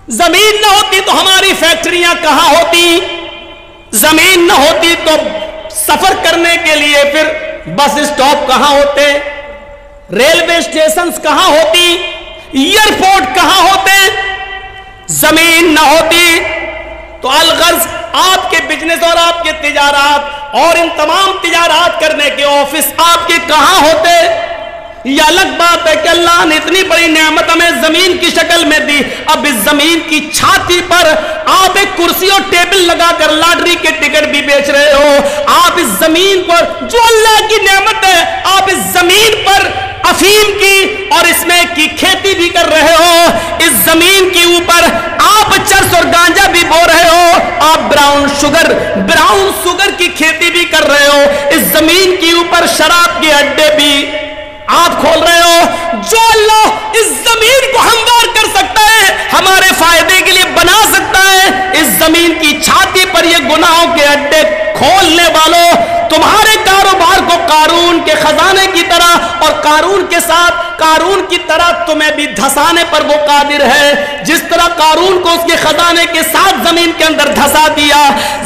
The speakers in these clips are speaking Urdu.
زمین نہ ہوتی تو ہماری فیکٹریاں کہاں ہوتی؟ زمین نہ ہوتی تو سفر کرنے کے لیے پھر بس اسٹاپ کہاں ہوتے؟ ریلوے اسٹیشنز کہاں ہوتی؟ ایئرپورٹ کہاں ہوتے؟ زمین نہ ہوتی تو الغرض آپ کے بزنس اور آپ کے تجارات اور ان تمام تجارات کرنے کے آفس آپ کے کہاں ہوتے؟ یہ الگ بات ہے کہ اللہ نے اتنی بڑی نعمت ہمیں زمین کی شکل میں دی، اب اس زمین کی چھاتی پر آپ ایک کرسی اور ٹیبل لگا کر لاٹری کے ٹکٹ بھی بیچ رہے ہو۔ آپ اس زمین پر جو اللہ کی نعمت ہے، آپ اس زمین پر افیم کی اور اس میں کی کھیتی بھی کر رہے ہو۔ اس زمین کے اوپر آپ چرس اور گانجا بھی بو رہے ہو، آپ براؤن شوگر کی کھیتی بھی کر رہے ہو۔ اس زمین کے اوپر شراب کے اڈے بھی آپ کھول رہے ہو۔ جو اللہ اس زمین کو ہموار کر سکتا ہے، ہمارے فائدے کے لیے بنا سکتا ہے، اس زمین کی چھاتی پر یہ گناہوں کے اڈے کھولنے والوں، تمہارے کاروبار کو قارون کے خزانے کی طرح اور قارون کے ساتھ قارون کی طرح تمہیں بھی دھسانے پر وہ قادر ہے، جس طرح قارون کو اس کے خزانے کے ساتھ زمین کے اندر دھسا دیا۔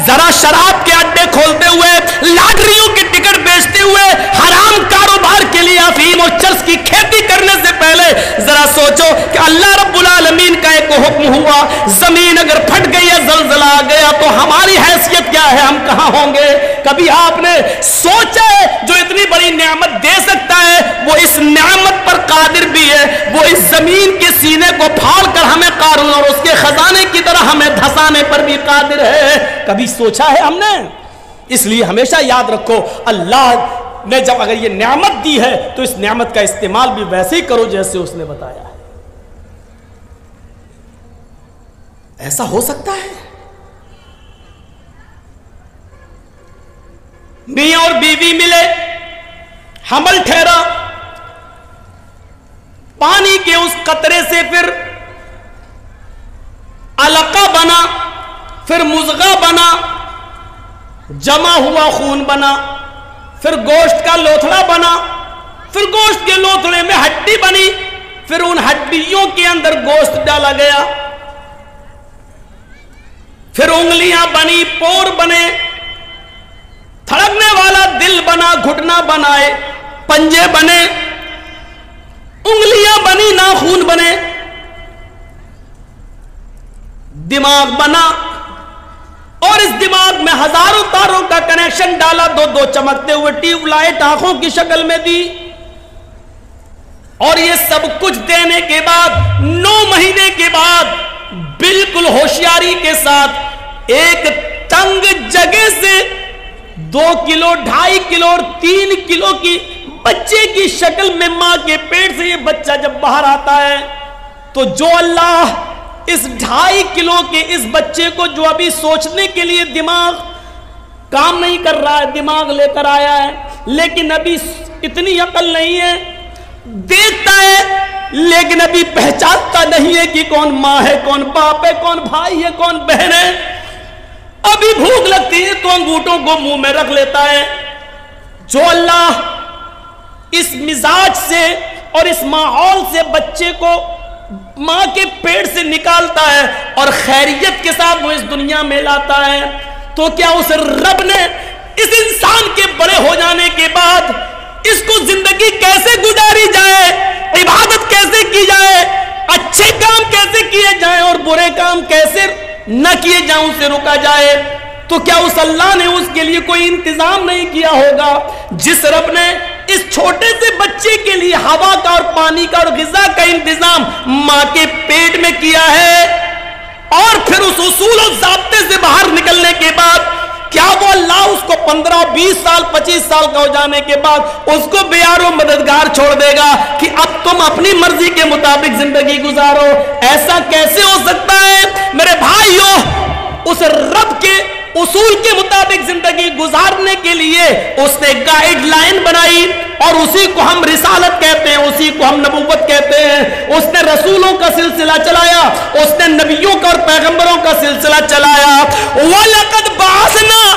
ذرا شراب کے اڈے کھولتے ہوئے، لاٹریوں کے ٹکٹ بیچتے ہوئے، حرام کاروبار کے لیے افیم اور چرس کی کھیتی کرنے سے پہلے ذرا سوچو کہ اللہ رب العالمین کا ایک حکم ہوا، زمین اگر پھٹ گئی ہے، زلزلہ آ گیا تو ہماری حیثیت کیا ہے، ہم کہاں ہوں گے؟ کبھی آپ نے سوچا ہے جو اتنی بڑی نعمت دے سکتا ہے وہ اس نعمت پر قادر بھی ہے، وہ اس زمین کے سینے کو پھاڑ کر ہمیں قارون اور اس کے خزانے کی طرح ہمیں دھسانے پر بھی قادر ہے؟ کبھی سوچا ہے ہم نے؟ اس لیے ہمیشہ یاد رکھو، اللہ نے جب اگر یہ نعمت دی ہے تو اس نعمت کا استعمال بھی ویسے ہی کرو جیسے اس نے بتایا ہے۔ ایسا ہو سکتا ہے میاں اور بیوی ملے، حمل ٹھہرا، پانی کے اس قطرے سے پھر علقہ بنا، پھر مضغہ بنا، جمع ہوا خون بنا، پھر گوشت کا لوتھڑا بنا، پھر گوشت کے لوتھڑے میں ہڈی بنی، پھر ان ہڈیوں کے اندر گوشت ڈالا گیا، پھر انگلیاں بنی، پور بنے، تھڑکنے والا دل بنا، گھٹنا بنائے، پنجے بنے، انگلیاں بنی، ناخون بنے، دماغ بنا، اور اس دماغ میں ہزاروں تاروں کا کنیکشن ڈالا، دو دو چمکتے ہوئے ٹیوب لائٹ آنکھوں کی شکل میں دی، اور یہ سب کچھ دینے کے بعد 9 مہینے کے بعد بالکل ہوشیاری کے ساتھ ایک تنگ جگہ سے 2 کلو، 2.5 کلو اور 3 کلو کی بچے کی شکل میں ماں کے پیٹ سے یہ بچہ جب باہر آتا ہے تو جو اللہ اس 2.5 کلو کے اس بچے کو جو ابھی سوچنے کے لیے دماغ کام نہیں کر رہا ہے، دماغ لے کر آیا ہے، لیکن ابھی اتنی عقل نہیں ہے، دیکھتا ہے لیکن ابھی پہچانتا نہیں ہے کہ کون ماں ہے، کون باپ ہے، کون بھائی ہے، کون بہن ہے، ابھی بھوک لگتی ہے تو انگوٹھوں کو منہ میں رکھ لیتا ہے۔ جو اللہ اس مزاج سے اور اس ماحول سے بچے کو ماں کے پیٹ سے نکالتا ہے اور خیریت کے ساتھ وہ اس دنیا میں لاتا ہے، تو کیا اس رب نے اس انسان کے بڑے ہو جانے کے بعد اس کو زندگی کیسے گزاری جائے، عبادت کیسے کی جائے، اچھے کام کیسے کیے جائیں اور برے کام کیسے نہ کیے جائیں، اسے رکا جائے، تو کیا اس اللہ نے اس کے لیے کوئی انتظام نہیں کیا ہوگا؟ جس رب نے اس چھوٹے سے بچے کے لیے ہوا کا اور پانی کا اور غذا کا انتظام ماں کے پیٹ میں کیا ہے، اور پھر اس اصول اور ضابطے سے باہر نکلنے کے بعد کیا وہ اللہ اس کو 15 20 سال 25 سال کا ہو جانے کے بعد اس کو بے یار و مددگار چھوڑ دے گا کہ اب تم اپنی مرضی کے مطابق زندگی گزارو؟ ایسا کیسے ہو سکتا ہے میرے بھائیو؟ اس رب کے اصول کے مطابق زندگی گزارنے کے لیے اس نے گائیڈ لائن بنائی، اور اسی کو ہم رسالت کہتے ہیں، اسی کو ہم نبوت کہتے ہیں۔ اس نے رسولوں کا سلسلہ چلایا، اس نے نبیوں کا اور پیغمبروں کا سلسلہ چلایا۔ وَلَقَدْ بَعَثْنَا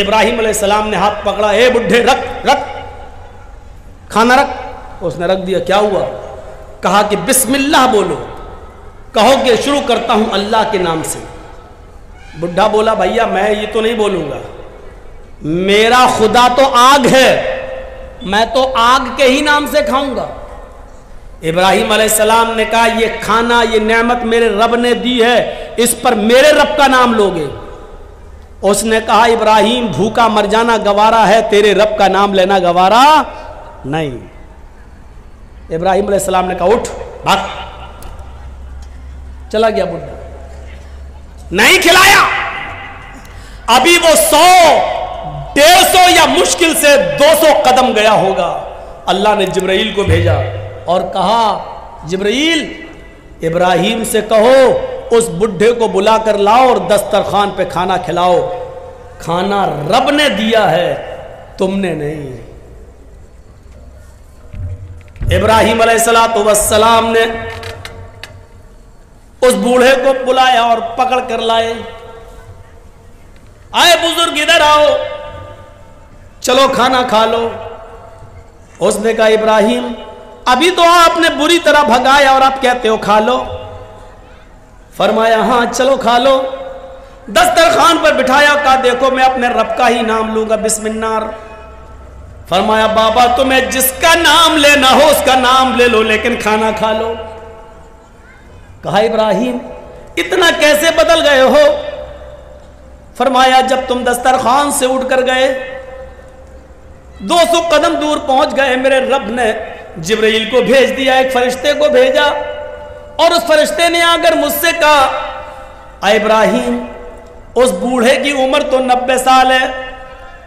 ابراہیم علیہ السلام نے ہاتھ پکڑا، اے بڈھے رکھ رکھ کھانا رکھ۔ اس نے رکھ دیا۔ کیا ہوا؟ کہا کہ بسم اللہ بولو، کہو کہ شروع کرتا ہوں اللہ کے نام سے۔ بڈھا بولا بھیا میں یہ تو نہیں بولوں گا، میرا خدا تو آگ ہے، میں تو آگ کے ہی نام سے کھاؤں گا۔ ابراہیم علیہ السلام نے کہا یہ کھانا، یہ نعمت میرے رب نے دی ہے، اس پر میرے رب کا نام لوگے؟ اس نے کہا ابراہیم بھوکا مر جانا گوارا ہے، تیرے رب کا نام لینا گوارا نہیں۔ ابراہیم علیہ السلام نے کہا اٹھ بھاگ۔ چلا گیا بڈھا، نہیں کھلایا۔ ابھی وہ 100 150 یا مشکل سے 200 قدم گیا ہوگا، اللہ نے جبرائیل کو بھیجا اور کہا جبرائیل ابراہیم سے کہو اس بڈھے کو بلا کر لاؤ اور دسترخوان پہ کھانا کھلاؤ، کھانا رب نے دیا ہے تم نے نہیں۔ ابراہیم علیہ السلام نے اس بوڑھے کو بلایا اور پکڑ کر لائے۔ آئے بزرگ ادھر آؤ، چلو کھانا کھا لو۔ اس نے کہا ابراہیم ابھی تو آپ نے بری طرح بھگایا اور آپ کہتے ہو کھا لو۔ فرمایا ہاں چلو کھا لو۔ دسترخوان پر بٹھایا، کہا دیکھو میں اپنے رب کا ہی نام لوں گا، بسم اللہ۔ فرمایا بابا تمہیں جس کا نام لینا ہو اس کا نام لے لو لیکن کھانا کھا لو۔ کہا ابراہیم اتنا کیسے بدل گئے ہو؟ فرمایا جب تم دسترخوان سے اٹھ کر گئے 200 قدم دور پہنچ گئے، میرے رب نے جبرائیل کو بھیج دیا، ایک فرشتے کو بھیجا، اور اس فرشتے نے آ کر مجھ سے کہا اے ابراہیم اس بوڑھے کی عمر تو 90 سال ہے،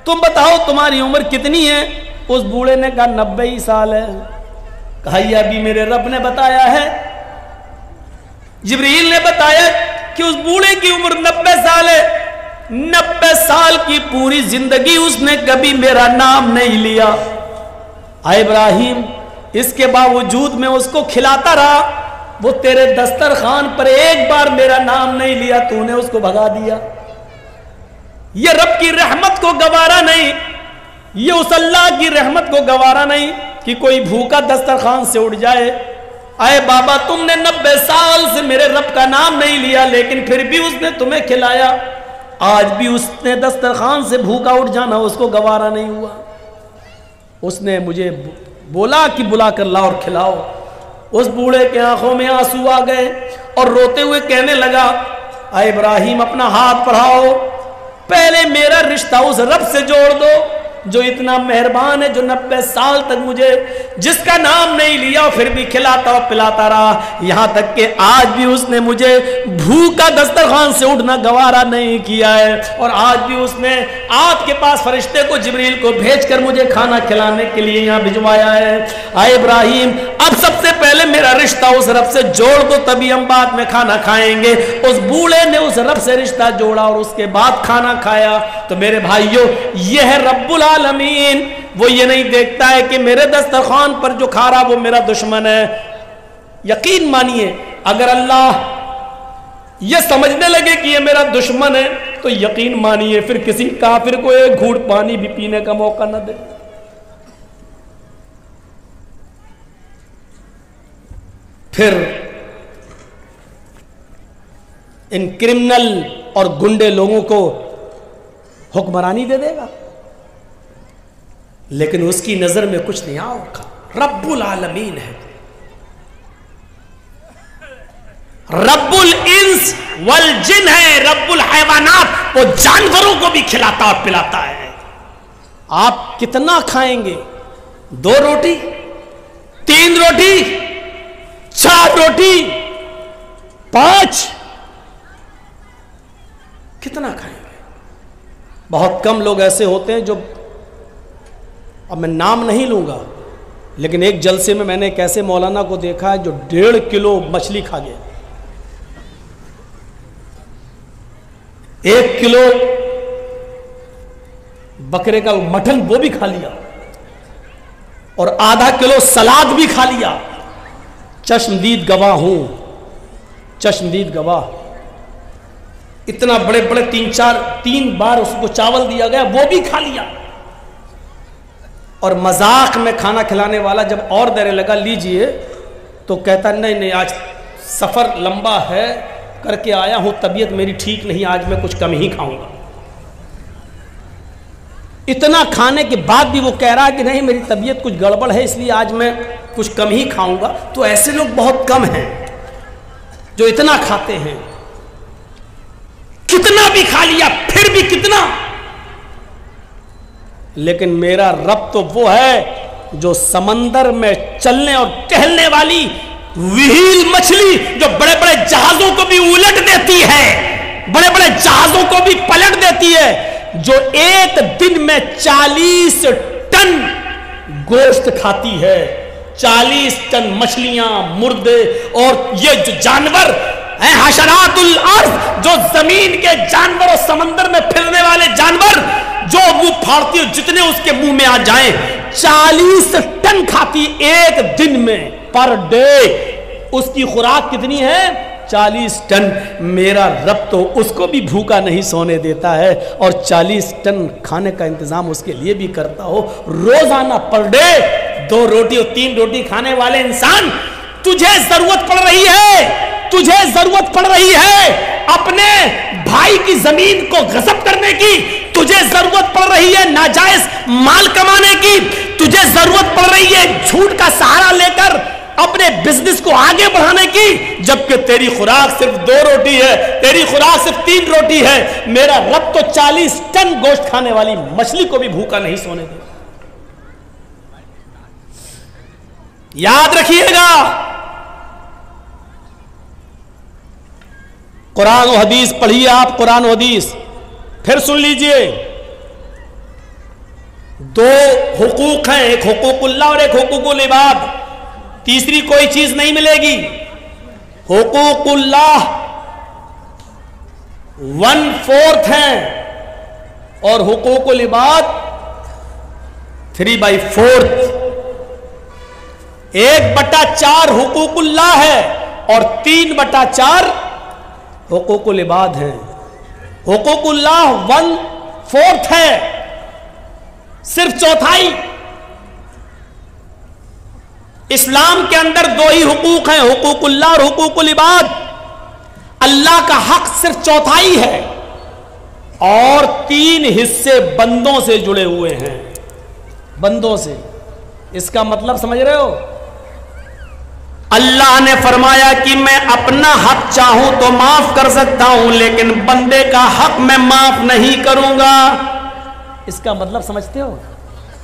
تم بتاؤ تمہاری عمر کتنی ہے؟ اس بوڑھے نے کہا 90 ہی سال ہے۔ کہا یہ ابھی میرے رب نے بتایا ہے، جبرائیل نے بتایا کہ اس بوڑھے کی عمر 90 سال ہے۔ 90 سال کی پوری زندگی اس نے کبھی میرا نام نہیں لیا۔ اے ابراہیم اس کے باوجود میں اس کو کھلاتا رہا، وہ تیرے دسترخوان پر ایک بار میرا نام نہیں لیا، تو نے اس کو بھگا دیا۔ یہ رب کی رحمت کو گوارا نہیں، یہ اس اللہ کی رحمت کو گوارا نہیں کہ کوئی بھوکا دسترخوان سے اٹھ جائے۔ اے بابا تم نے 90 سال سے میرے رب کا نام نہیں لیا لیکن پھر بھی اس نے تمہیں کھلایا، آج بھی اس نے دسترخوان سے بھوکا اٹھ جانا اس کو گوارا نہیں ہوا۔ اس نے مجھے بولا کہ بلا کر لاؤ اور کھلاؤ۔ اس بوڑھے کے آنکھوں میں آنسو آ گئے اور روتے ہوئے کہنے لگا اے ابراہیم اپنا ہاتھ بڑھاؤ، پہلے میرا رشتہ اس رب سے جوڑ دو جو اتنا مہربان ہے، جو 90 سال تک مجھے جس کا نام نہیں لیا پھر بھی کھلاتا اور پلاتا رہا، یہاں تک کہ آج بھی اس نے مجھے بھوکا دسترخوان سے اٹھنا گوارا نہیں کیا ہے، اور آج بھی اس نے آپ کے پاس فرشتے کو جبرائیل کو بھیج کر مجھے کھانا کھلانے کے لیے یہاں بھجوایا ہے۔ اے ابراہیم اب سب سے پہلے میرا رشتہ اس رب سے جوڑ دو تبھی ہم بعد میں کھانا کھائیں گے۔ اس بوڑھے نے اس رب سے رشتہ جوڑا اور اس کے بعد کھانا کھایا۔ تو میرے بھائیوں یہ ہے رب العالمین، وہ یہ نہیں دیکھتا ہے کہ میرے دسترخوان پر جو کھا رہا وہ میرا دشمن ہے۔ یقین مانیے اگر اللہ یہ سمجھنے لگے کہ یہ میرا دشمن ہے تو یقین مانیے پھر کسی کافر کو ایک گھونٹ پانی بھی پینے کا موقع نہ دے۔ پھر ان کرمنل اور گنڈے لوگوں کو حکمرانی دے دے گا، لیکن اس کی نظر میں کچھ نہیں آؤگا۔ رب العالمین ہے، رب الانس والجن ہے، رب الحیوانات، وہ جانوروں کو بھی کھلاتا اور پلاتا ہے۔ آپ کتنا کھائیں گے؟ 2 روٹی، 3 روٹی، 4 روٹی، 5؟ کتنا کھائیں گے؟ بہت کم لوگ ایسے ہوتے ہیں جو، اب میں نام نہیں لوں گا، لیکن ایک جلسے میں نے ایک ایسے مولانا کو دیکھا ہے جو 1.5 کلو مچھلی کھا گیا، 1 کلو بکرے کا مٹن وہ بھی کھا لیا، اور آدھا کلو سلاد بھی کھا لیا۔ چشمدید گواہ ہوں، چشمدید گواہ۔ اتنا بڑے بڑے 3 بار اس کو چاول دیا گیا، وہ بھی کھا لیا. اور مذاق میں کھانا کھلانے والا جب اور دینے لگا لیجئے، تو کہتا نہیں آج سفر لمبا ہے، کر کے آیا ہوں، طبیعت میری ٹھیک نہیں، آج میں کچھ کم ہی کھاؤں گا. اتنا کھانے کے بعد بھی وہ کہہ رہا ہے کہ نہیں میری طبیعت کچھ گڑبڑ ہے، اس لیے آج میں کچھ کم ہی کھاؤں گا. تو ایسے لوگ بہت کم ہیں جو اتنا کھاتے ہیں. کتنا بھی کھا لیا پھر بھی کتنا. لیکن میرا رب تو وہ ہے جو سمندر میں چلنے اور ٹہلنے والی وہیل مچھلی، جو بڑے بڑے جہازوں کو بھی الٹ دیتی ہے، بڑے بڑے جہازوں کو بھی پلٹ دیتی ہے، جو ایک دن میں 40 ٹن گوشت کھاتی ہے. 40 ٹن مچھلیاں، مردے، اور یہ جو جانور ہیں حشرات الارض، جو زمین کے جانور اور سمندر میں پھرنے والے جانور، جو منہ پھاڑتی ہو جتنے اس کے منہ میں آ جائیں، 40 ٹن کھاتی ایک دن میں، پر ڈے. اس کی خوراک کتنی ہے؟ 40 ٹن. میرا رب تو اس کو بھی بھوکا نہیں سونے دیتا ہے، اور 40 ٹن کھانے کا انتظام اس کے لیے بھی کرتا ہو. روزانہ پر ڈے 2 روٹی اور 3 روٹی کھانے والے انسان، تجھے ضرورت پڑ رہی ہے، تجھے ضرورت پڑ رہی ہے اپنے بھائی کی زمین کو غصب کرنے کی، تجھے ضرورت پڑ رہی ہے ناجائز مال کمانے کی، تجھے ضرورت پڑ رہی ہے جھوٹ کا سہارا لے کر اپنے بزنس کو آگے بڑھانے کی، جبکہ تیری خوراک صرف 2 روٹی ہے، تیری خوراک صرف 3 روٹی ہے. میرا رب تو 40 ٹن گوشت کھانے والی مچھلی کو بھی بھوکا نہیں سونے دے. یاد رکھیے گا، قرآن و حدیث پڑھیے آپ، قرآن و حدیث پھر سن لیجئے. 2 حقوق ہیں، ایک حقوق اللہ اور ایک حقوق العباد. تیسری کوئی چیز نہیں ملے گی. حقوق اللہ 1/4 ہیں اور حقوق العباد 3/4. 1/4 حقوق اللہ ہے اور 3/4 حقوق العباد ہیں. حقوق اللہ 1/4 ہے، صرف چوتھائی. اسلام کے اندر 2 ہی حقوق ہیں، حقوق اللہ اور حقوق العباد. اللہ کا حق صرف چوتھائی ہے اور 3 حصے بندوں سے جڑے ہوئے ہیں، بندوں سے. اس کا مطلب سمجھ رہے ہو؟ اللہ نے فرمایا کہ میں اپنا حق چاہوں تو معاف کر سکتا ہوں، لیکن بندے کا حق میں معاف نہیں کروں گا. اس کا مطلب سمجھتے ہو؟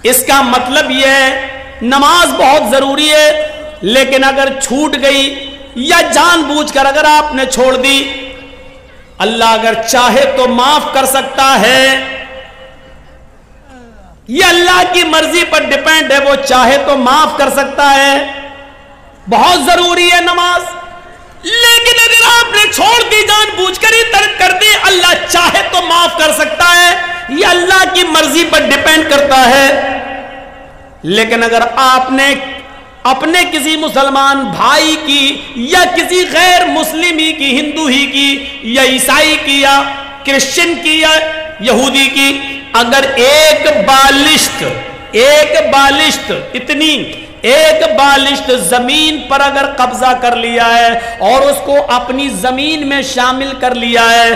اس کا مطلب یہ ہے نماز بہت ضروری ہے، لیکن اگر چھوٹ گئی یا جان بوجھ کر اگر آپ نے چھوڑ دی، اللہ اگر چاہے تو معاف کر سکتا ہے. یہ اللہ کی مرضی پر ڈیپینڈ ہے، وہ چاہے تو معاف کر سکتا ہے. بہت ضروری ہے نماز، لیکن اگر آپ نے چھوڑ دی، جان بوجھ کر ہی ترک کر دی، اللہ چاہے تو معاف کر سکتا ہے. یہ اللہ کی مرضی پر ڈیپینڈ کرتا ہے. لیکن اگر آپ نے اپنے کسی مسلمان بھائی کی یا کسی غیر مسلم ہی کی، ہندو ہی کی یا عیسائی کی یا کرسچن کی یا یہودی کی، اگر ایک بالشت اتنی ایک بالشت زمین پر اگر قبضہ کر لیا ہے اور اس کو اپنی زمین میں شامل کر لیا ہے،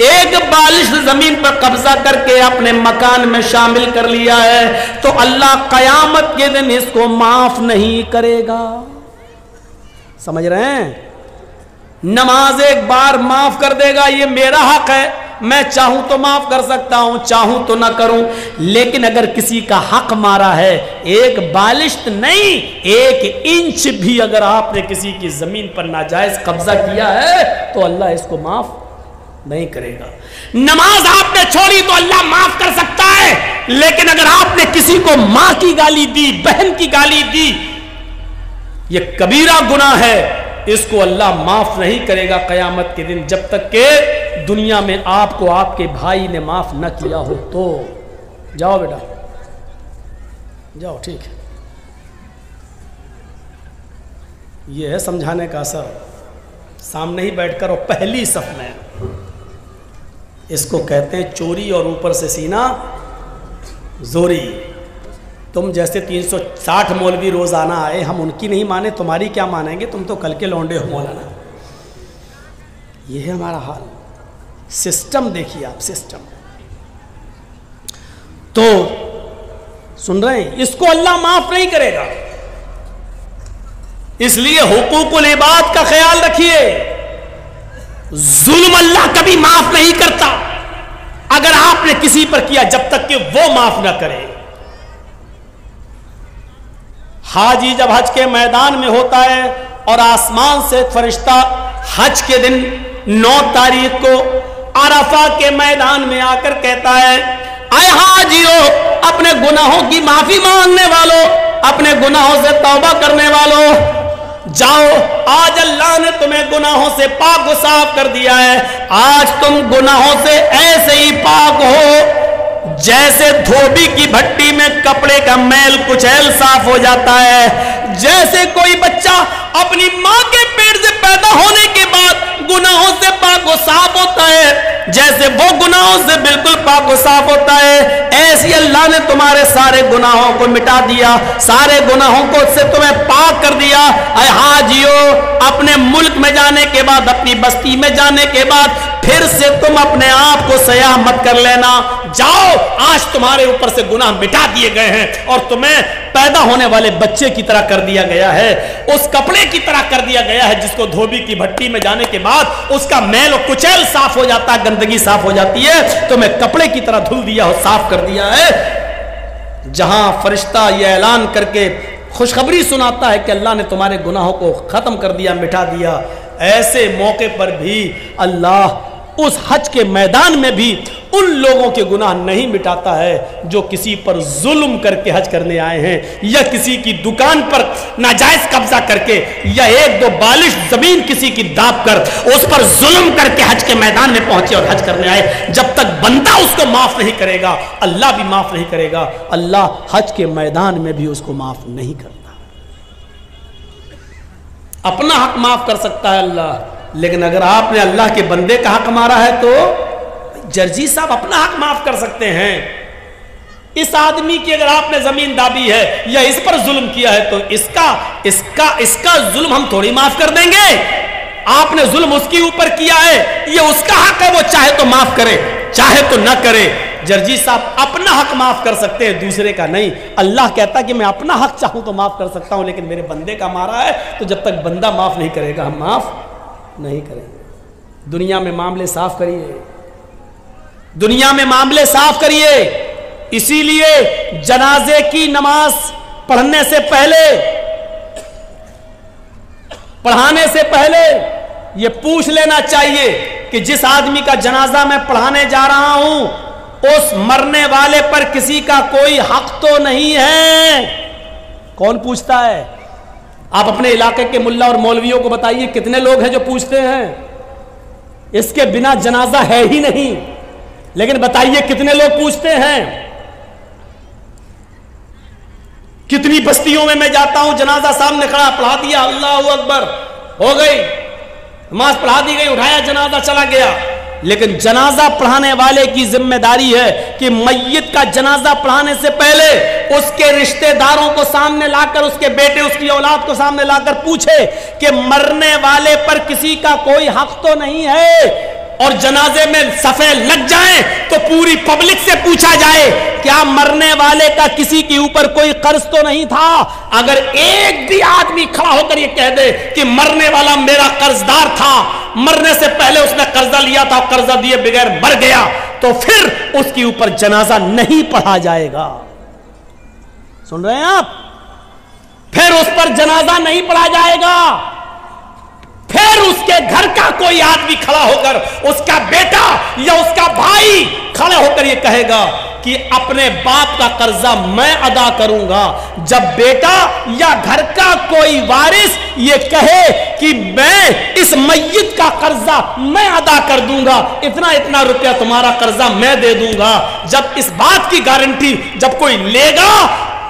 ایک بالشت زمین پر قبضہ کر کے اپنے مکان میں شامل کر لیا ہے، تو اللہ قیامت کے دن اس کو معاف نہیں کرے گا. سمجھ رہے ہیں؟ نماز ایک بار معاف کر دے گا، یہ میرا حق ہے، میں چاہوں تو معاف کر سکتا ہوں، چاہوں تو نہ کروں. لیکن اگر کسی کا حق مارا ہے، ایک بالشت نہیں 1 انچ بھی اگر آپ نے کسی کی زمین پر ناجائز قبضہ کیا ہے تو اللہ اس کو معاف نہیں کرے گا. نماز آپ نے چھوڑی تو اللہ معاف کر سکتا ہے، لیکن اگر آپ نے کسی کو ماں کی گالی دی، بہن کی گالی دی، یہ کبیرہ گناہ ہے، اس کو اللہ معاف نہیں کرے گا قیامت کے دن، جب تک کہ دنیا میں آپ کو آپ کے بھائی نے معاف نہ کیا ہو. تو جاؤ بیٹا جاؤ، ٹھیک ہے. یہ ہے سمجھانے کا اثر. سامنے ہی بیٹھ کر اور پہلی صف میں اس کو کہتے ہیں چوری اور اوپر سے سینہ زوری. تم جیسے 360 مولوی روزانہ آئے، ہم ان کی نہیں مانے، تمہاری کیا مانیں گے؟ تم تو کل کے لونڈے ہو مولانا. یہ ہے ہمارا حال. سسٹم دیکھیے آپ، سسٹم. تو سن رہے ہیں، اس کو اللہ معاف نہیں کرے گا. اس لیے حقوق العباد کا خیال رکھیے. ظلم اللہ کبھی معاف نہیں کرتا اگر آپ نے کسی پر کیا، جب تک کہ وہ معاف نہ کرے. حاجی جب حج کے میدان میں ہوتا ہے اور آسمان سے فرشتہ حج کے دن 9 تاریخ کو عرفہ کے میدان میں آ کر کہتا ہے، اے حاجیو، اپنے گناہوں کی معافی مانگنے والوں، اپنے گناہوں سے توبہ کرنے والوں، جاؤ، آج اللہ نے تمہیں گناہوں سے پاک و صاف کر دیا ہے. آج تم گناہوں سے ایسے ہی پاک ہو جیسے دھوبی کی بھٹی میں کپڑے کا میل کچیل صاف ہو جاتا ہے. جیسے کوئی بچہ اپنی ماں کے پیٹ سے پیدا ہونے کے بعد گناہوں سے پاک و صاف ہوتا ہے، جیسے وہ گناہوں سے بالکل پاک و صاف ہوتا ہے، ایسی اللہ نے تمہارے سارے گناہوں کو مٹا دیا، سارے گناہوں کو سے تمہیں پاک کر دیا. اے حاجیو، اپنے ملک میں جانے کے بعد، اپنی بستی میں جانے کے بعد پھر سے تم اپنے آپ کو سیاح مت کر لینا. جاؤ، آج تمہارے اوپر سے گناہ مٹا دیے گئے ہیں اور تمہیں پیدا ہونے والے بچے کی طرح کر دیا گیا ہے، اس کپڑے کی طرح کر دیا گیا ہے جس کو دھوبی کی بھٹی میں جانے کے بعد اس کا میل و کچیل صاف ہو جاتا ہے، گندگی صاف ہو جاتی ہے. تمہیں کپڑے کی طرح دھل دیا اور صاف کر دیا ہے. جہاں فرشتہ یہ اعلان کر کے خوشخبری سناتا ہے کہ اللہ نے تمہارے گناہوں کو ختم کر دیا، مٹا دیا، ایسے موقع پر بھی اللہ اس حج کے میدان میں بھی ان لوگوں کے گناہ نہیں مٹاتا ہے جو کسی پر ظلم کر کے حج کرنے آئے ہیں، یا کسی کی دکان پر ناجائز قبضہ کر کے، یا 1-2 بالش زمین کسی کی داب کر اس پر ظلم کر کے حج کے میدان میں پہنچے اور حج کرنے آئے. جب تک بندہ اس کو معاف نہیں کرے گا، اللہ بھی معاف نہیں کرے گا. اللہ حج کے میدان میں بھی اس کو معاف نہیں کرتا. اپنا حق معاف کر سکتا ہے اللہ، لیکن اگر آپ نے اللہ کے بندے کا حق مارا ہے تو جرجی صاحب اپنا حق معاف کر سکتے ہیں. اس آدمی کی اگر آپ نے زمین دابی ہے یا اس پر ظلم کیا ہے تو اس کا ظلم ہم تھوڑی معاف کر دیں گے. آپ نے ظلم اس کے اوپر کیا ہے، یہ اس کا حق ہے، وہ چاہے تو معاف کرے، چاہے تو نہ کرے. جرجی صاحب اپنا حق معاف کر سکتے ہیں، دوسرے کا نہیں. اللہ کہتا کہ میں اپنا حق چاہوں تو معاف کر سکتا ہوں، لیکن میرے بندے کا مارا ہے تو جب تک بندہ معاف نہیں کرے گا ہم معاف نہیں کریں گے. دنیا میں معاملے صاف کریے، دنیا میں معاملے صاف کریے. اسی لیے جنازے کی نماز پڑھنے سے پہلے، پڑھانے سے پہلے یہ پوچھ لینا چاہیے کہ جس آدمی کا جنازہ میں پڑھانے جا رہا ہوں اس مرنے والے پر کسی کا کوئی حق تو نہیں ہے. کون پوچھتا ہے؟ آپ اپنے علاقے کے ملا اور مولویوں کو بتائیے کتنے لوگ ہیں جو پوچھتے ہیں. اس کے بنا جنازہ ہے ہی نہیں، لیکن بتائیے کتنے لوگ پوچھتے ہیں. کتنی بستیوں میں جاتا ہوں، جنازہ سامنے کھڑا، پڑھا دیا، اللہ اکبر، ہو گئی نماز، پڑھا دی گئی، اٹھایا جنازہ، چلا گیا. لیکن جنازہ پڑھانے والے کی ذمہ داری ہے کہ میت کا جنازہ پڑھانے سے پہلے اس کے رشتہ داروں کو سامنے لا کر، اس کے بیٹے، اس کی اولاد کو سامنے لا کر پوچھے کہ مرنے والے پر کسی کا کوئی حق تو نہیں ہے. اور جنازے میں صفیں لگ جائیں تو پوری پبلک سے پوچھا جائے کیا مرنے والے کا کسی کے اوپر کوئی قرض تو نہیں تھا. اگر ایک بھی آدمی کھڑا ہو کر یہ کہہ دے کہ مرنے والا میرا قرضدار تھا، مرنے سے پہلے اس نے قرضہ لیا تھا، قرضہ دیے بغیر مر گیا، تو پھر اس کے اوپر جنازہ نہیں پڑھا جائے گا. سن رہے ہیں آپ؟ پھر اس پر جنازہ نہیں پڑھا جائے گا. پھر اس کے گھر کا کوئی آدمی کھڑا ہو کر، اس کا بیٹا یا اس کا بھائی کھڑے ہو کر یہ کہے گا کہ اپنے باپ کا قرضہ میں ادا کروں گا. جب بیٹا یا گھر کا کوئی وارث یہ کہے کہ میں اس میت کا قرضہ میں ادا کر دوں گا، اتنا روپیہ تمہارا قرضہ میں دے دوں گا، جب اس بات کی گارنٹی جب کوئی لے گا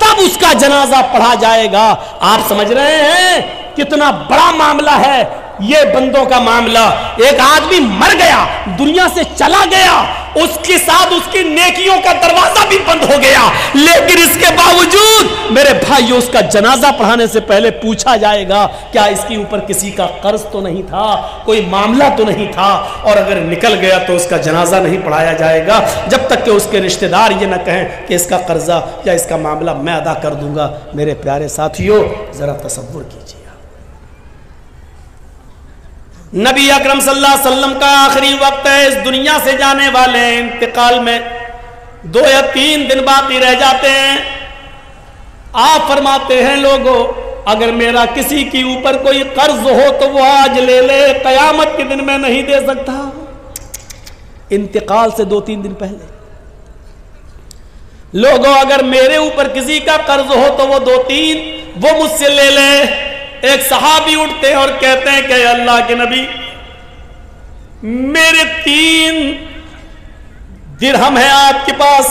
تب اس کا جنازہ پڑھا جائے گا. آپ سمجھ رہے ہیں کتنا بڑا معاملہ ہے. یہ بندوں کا معاملہ. ایک آدمی مر گیا, دنیا سے چلا گیا, اس کے ساتھ اس کی نیکیوں کا دروازہ بھی بند ہو گیا, لیکن اس کے باوجود میرے بھائیو اس کا جنازہ پڑھانے سے پہلے پوچھا جائے گا کیا اس کے اوپر کسی کا قرض تو نہیں تھا, کوئی معاملہ تو نہیں تھا, اور اگر نکل گیا تو اس کا جنازہ نہیں پڑھایا جائے گا جب تک کہ اس کے رشتہ دار یہ نہ کہیں کہ اس کا قرضہ یا اس کا معاملہ میں ادا کر دوں گا. میرے پیارے ساتھیو, ذرا تصور کیجیے, نبی اکرم صلی اللہ علیہ وسلم کا آخری وقت ہے, اس دنیا سے جانے والے ہیں, انتقال میں 2 یا 3 دن باقی رہ جاتے ہیں. آپ فرماتے ہیں لوگوں اگر میرا کسی کے اوپر کوئی قرض ہو تو وہ آج لے لے, قیامت کے دن میں نہیں دے سکتا. انتقال سے 2-3 دن پہلے لوگوں اگر میرے اوپر کسی کا قرض ہو تو وہ 2-3 وہ مجھ سے لے لے. ایک صحابی اٹھتے ہیں اور کہتے ہیں کہ اللہ کے نبی میرے 3 درہم ہیں آپ کے پاس.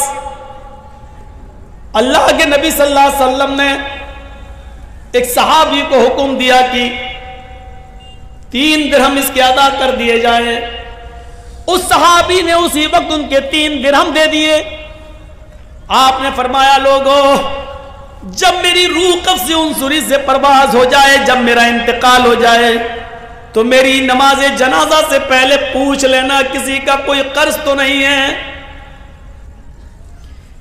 اللہ کے نبی صلی اللہ علیہ وسلم نے ایک صحابی کو حکم دیا کہ 3 درہم اس کے ادا کر دیے جائیں. اس صحابی نے اسی وقت ان کے 3 درہم دے دیے. آپ نے فرمایا لوگوں جب میری روح قبض عنصری سے پرواز ہو جائے, جب میرا انتقال ہو جائے تو میری نماز جنازہ سے پہلے پوچھ لینا کسی کا کوئی قرض تو نہیں ہے,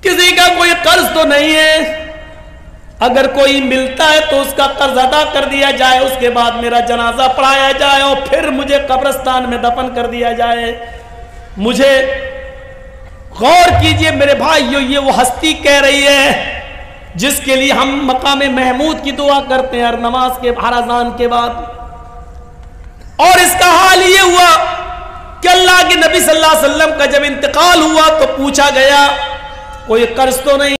کسی کا کوئی قرض تو نہیں ہے. اگر کوئی ملتا ہے تو اس کا قرض ادا کر دیا جائے, اس کے بعد میرا جنازہ پڑھایا جائے اور پھر مجھے قبرستان میں دفن کر دیا جائے. مجھے غور کیجئے میرے بھائیو, یہ وہ ہستی کہہ رہی ہے جس کے لیے ہم مقام محمود کی دعا کرتے ہیں ہر نماز کے, ہر اذان کے بعد. اور اس کا حال یہ ہوا کہ اللہ کے نبی صلی اللہ علیہ وسلم کا جب انتقال ہوا تو پوچھا گیا کوئی قرض تو نہیں.